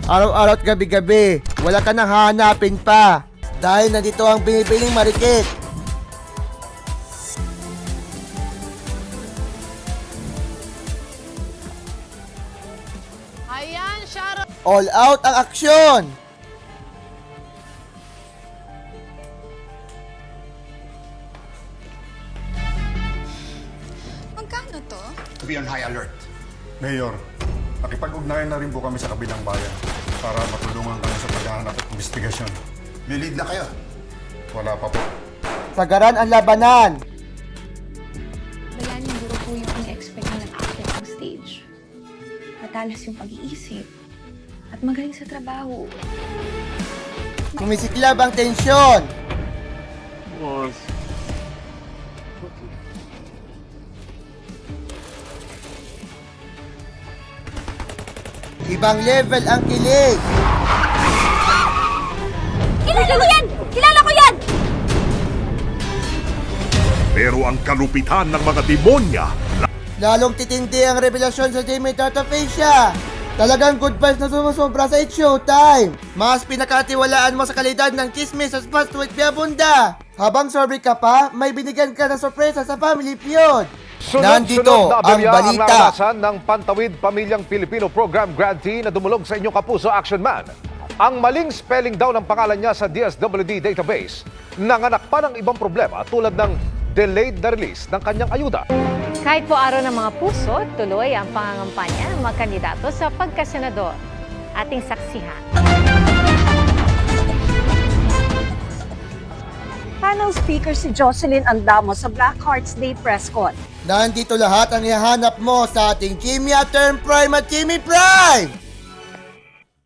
Araw-araw at gabi-gabi, wala ka nang hahanapin pa. Dahil nandito ang binibining marikit. Ayan, Sharon. All out ang aksyon! Magkano to? To be on high alert. Mayor, nakipag-ugnayan na rin po kami sa kabilang bayan para matulungan kami sa paghahanap at investigasyon. May lead na kayo. Wala pa po. Sagaran ang labanan. Bayaning guro po yung in-expect na nag-akit ang stage. Matalas yung pag-iisip. At magaling sa trabaho. Sumisiklab ang tensyon. Ibang level ang kilig. Kilala ko yan! Kilala ko yan! Pero ang kalupitan ng mga demonya, Lalong titindi ang revelasyon sa Jamie Tartafacia. Talagang good vibes na sumusobra sa It's Showtime. Mas pinakatiwalaan mo sa kalidad ng chismis sa Fast with Biabunda. Habang sorry ka pa, may binigyan ka na sorpresa sa Family Feud. Nandito na ang aberya balita. naranasan ng Pantawid Pamilyang Pilipino Program Grantee na dumulog sa inyong kapuso Action Man. Ang maling spelling daw ng pangalan niya sa DSWD database, nanganak pa ng ibang problema tulad ng delayed na release ng kanyang ayuda. Kahit po araw ng mga puso, tuloy ang pangangampanya ng mga kandidato sa pagkasenador. Ating saksihan. Panel speaker si Jocelyn Andamo sa Black Hearts Day press con. Nandito lahat ang ihahanap mo sa ating Chimia Term Prime at Chimie Prime.